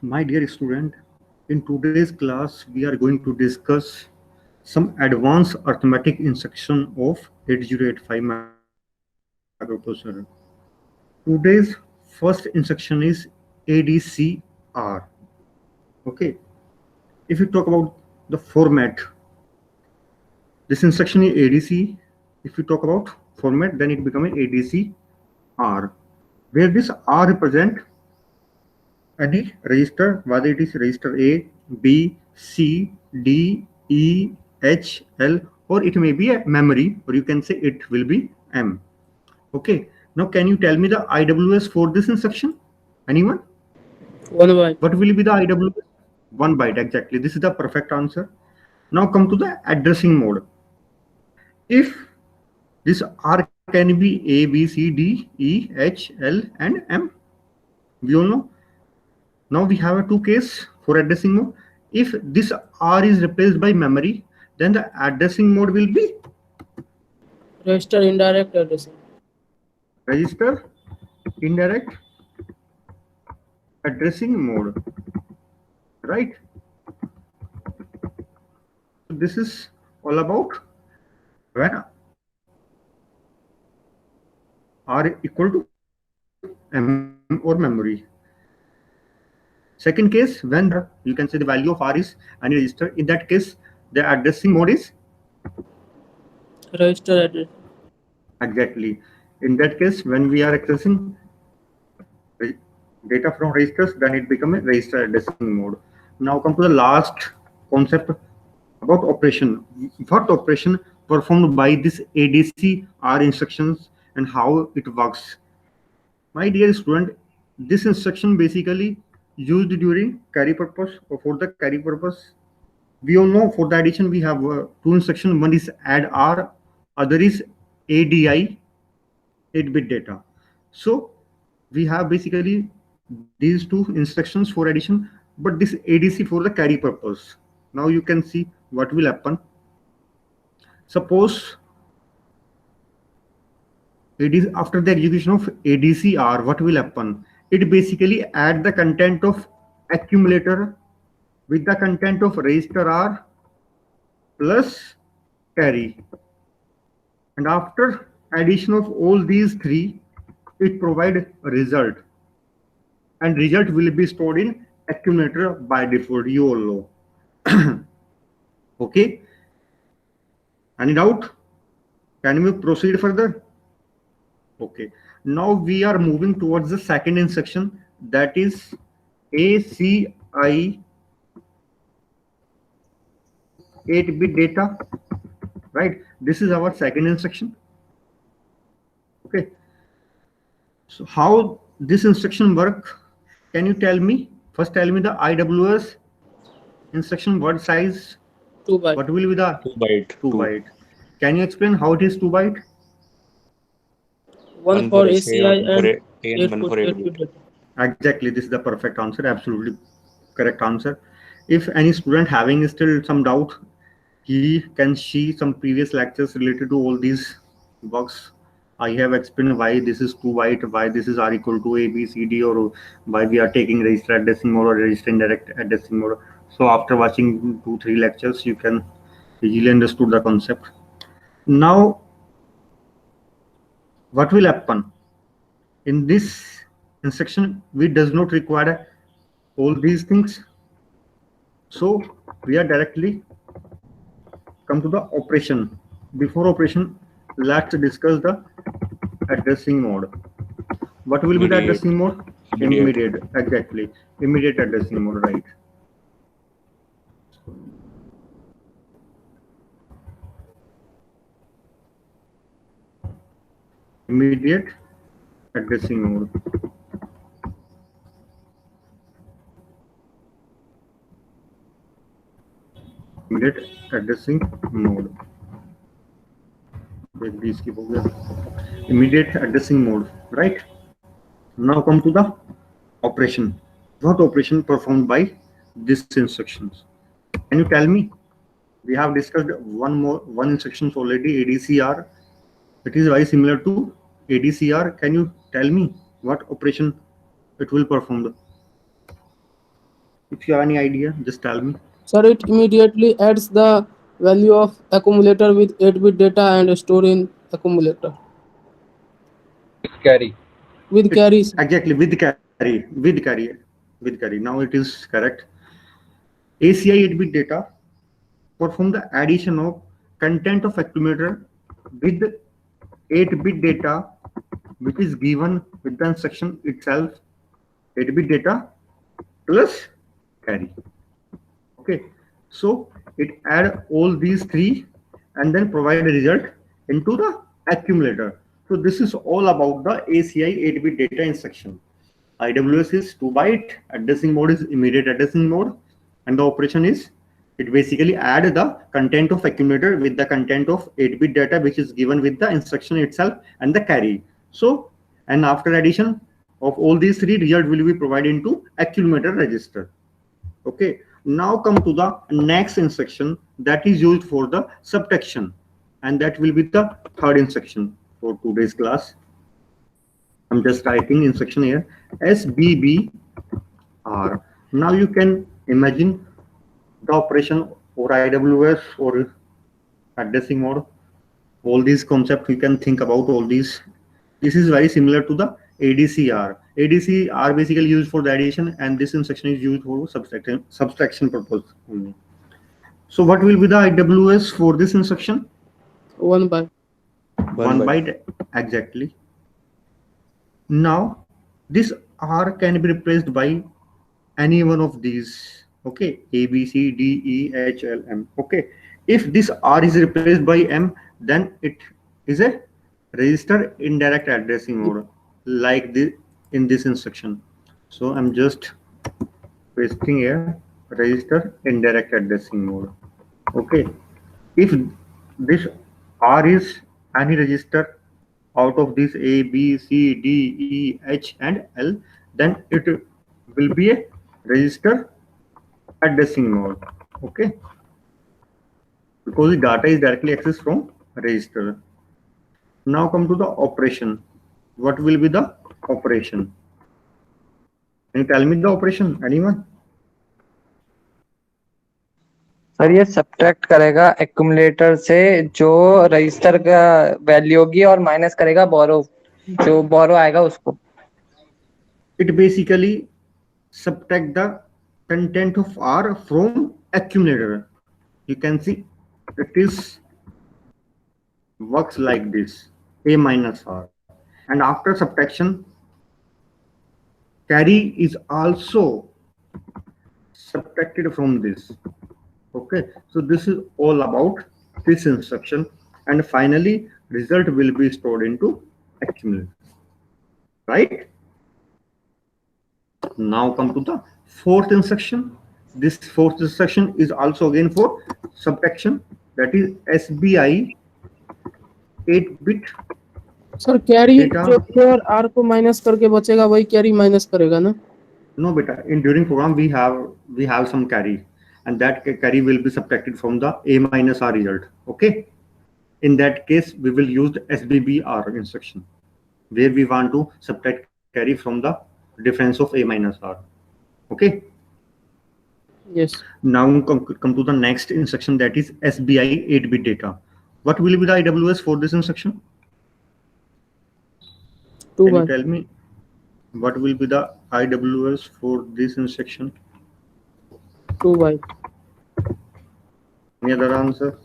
My dear student, in today's class, we are going to discuss some advanced arithmetic instruction of 8085 microprocessor. Today's first instruction is ADCR. Okay, if you talk about the format, this instruction is ADC. If you talk about format, then it becomes ADCR, where this R represent any register, whether it is register A, B, C, D, E, H, L, or it may be a memory, or you can say it will be M. Okay. Now, can you tell me the IWS for this instruction? Anyone? 1 byte. What will be the IWS? 1 byte, exactly. This is the perfect answer. Now, come to the addressing mode. If this R can be A, B, C, D, E, H, L, and M, we all know. Now we have a two case for addressing mode. If this R is replaced by memory, then the addressing mode will be Register indirect addressing. register indirect addressing mode, right? So this is all about when R equal to M or memory. Second case, when you can say the value of R is any register, in that case, the addressing mode is Register address. exactly. In that case, when we are accessing data from registers, then it becomes a register addressing mode. Now come to the last concept about operation. What operation performed by this ADC are instructions and how it works. My dear student, this instruction basically used during carry purpose or for the carry purpose. We all know for the addition we have two instructions. One is add R, other is ADI, 8-bit data. So we have basically these two instructions for addition, but this ADC for the carry purpose. Now you can see what will happen. Suppose it is after the execution of ADCR, what will happen? It basically add the content of accumulator with the content of register R plus carry. And after addition of all these three, it provide a result. And result will be stored in accumulator by default, you all know. Okay. Any doubt? Can we proceed further? Okay. Now we are moving towards the second instruction, that is ACI 8-bit data, right? This is our second instruction. Okay. So how this instruction work? Can you tell me? First tell me the IWS instruction word size. 2 byte. What will be the 2 byte. 2 byte? Can you explain how it is 2 byte? 1 for ACI and 8 8 1 for for 8 8 bit. Exactly, this is the perfect answer. Absolutely correct answer. If any student having still some doubt, he can see some previous lectures related to all these works. I have explained why this is 2 byte, why this is R equal to A, B, C, D, or why we are taking register addressing mode or register indirect addressing mode. So after watching 2-3 lectures, you can easily understood the concept. Now, what will happen? In this instruction, we does not require all these things. So we are directly come to the operation. Before operation, let's discuss the addressing mode. What will be the Immediate. addressing mode? Immediate, exactly. Immediate addressing mode, right? Immediate addressing mode. Immediate addressing mode. Immediate addressing mode, right? Now come to the operation. What operation performed by these instructions? Can you tell me? We have discussed one instructions already, ADCR. It is very similar to ADCR. Can you tell me what operation it will perform? If you have any idea, just tell me. Sir, it immediately adds the value of accumulator with 8-bit data and store in accumulator Carry. with It carries. exactly with carry. Now it is correct. ACI 8-bit data perform the addition of content of accumulator with 8-bit data, which is given with the instruction itself. 8-bit data plus carry. Okay, so it add all these three and then provide a result into the accumulator. So this is all about the ACI 8-bit data instruction. IWS is 2 byte, addressing mode is immediate addressing mode, and the operation is it basically add the content of accumulator with the content of 8-bit data, which is given with the instruction itself and the carry. So, and after addition of all these three, result will be provided into accumulator register. Okay, now come to the next instruction that is used for the subtraction, and that will be the third instruction for today's class. I'm just writing instruction here, SBBR. Now you can imagine the operation or IWS or addressing mode. All these concepts you can think about all these. This is very similar to the ADCR. ADCR basically used for the addition, and this instruction is used for subtraction purpose only. So what will be the IWS for this instruction? 1 by 1 byte exactly. Now this R can be replaced by any one of these. Okay, A, B, C, D, E, H, L, M. Okay, if this R is replaced by M, then it is a register indirect addressing mode, like this in this instruction. So I'm just pasting here register indirect addressing mode. Okay, if this R is any register out of this A, B, C, D, E, H, and L, then it will be a register addressing mode. Okay, because the data is directly accessed from register. Now come to the operation. What will be the operation? Can you tell me the operation? Anyone? Sir ये subtract करेगा accumulator से जो register का value होगी और minus करेगा बोरो जो बोरो आएगा उसको. It basically subtract the content of R from accumulator. You can see it is works like this, A minus R, and after subtraction carry is also subtracted from this. Okay, so this is all about this instruction, and finally result will be stored into accumulator, right? Now come to the fourth instruction. This fourth instruction is also again for subtraction, that is SBI 8-bit. Sir carry Data. जो pure are को minus करके बचेगा वही carry minus करेगा ना. No beta, in during program we have some carry, and that carry will be subtracted from the A minus R result. Okay, in that case we will use the SBBR instruction, where we want to subtract carry from the difference of A minus R. Okay, Yes. now come to the next instruction, that is SBI 8-bit data. What will be the IWS for this instruction? 2 Can you by tell me what will be the IWS for this instruction? 2 by Any other answer?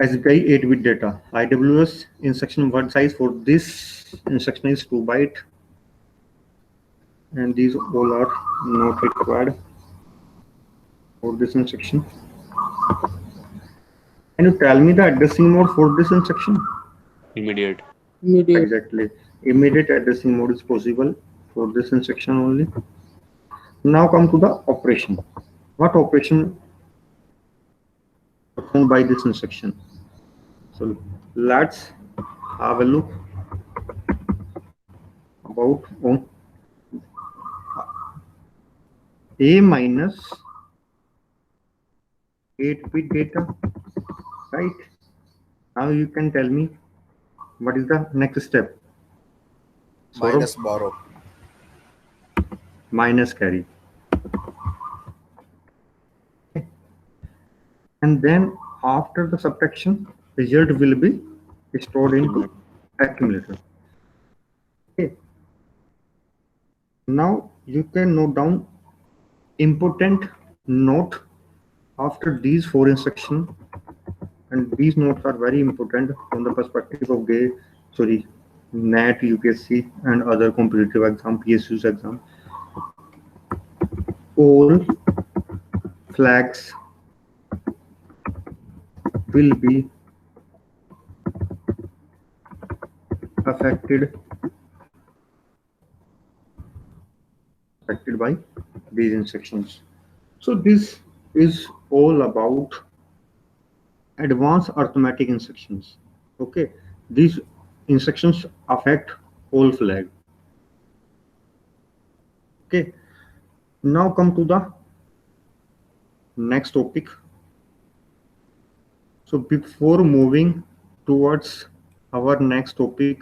SBI 8-bit data. IWS instruction word size for this instruction is 2 byte, and these all are not required for this instruction. Can you tell me the addressing mode for this instruction? Immediate. Exactly. Immediate addressing mode is possible for this instruction only. Now come to the operation. What operation performed by this instruction? So let's have a look about on A minus 8-bit data, right? Now you can tell me what is the next step. minus borrow. Minus carry. Okay. And then after the subtraction, result will be stored into accumulator. Okay. Now you can note down important note after these 4 instructions, and these notes are very important from the perspective of NET, UPSC and other competitive exam, PSU's exam. All flags will be affected by these instructions. So this is all about advanced arithmetic instructions. Okay, these instructions affect all flag. Okay, now come to the next topic. So before moving towards our next topic,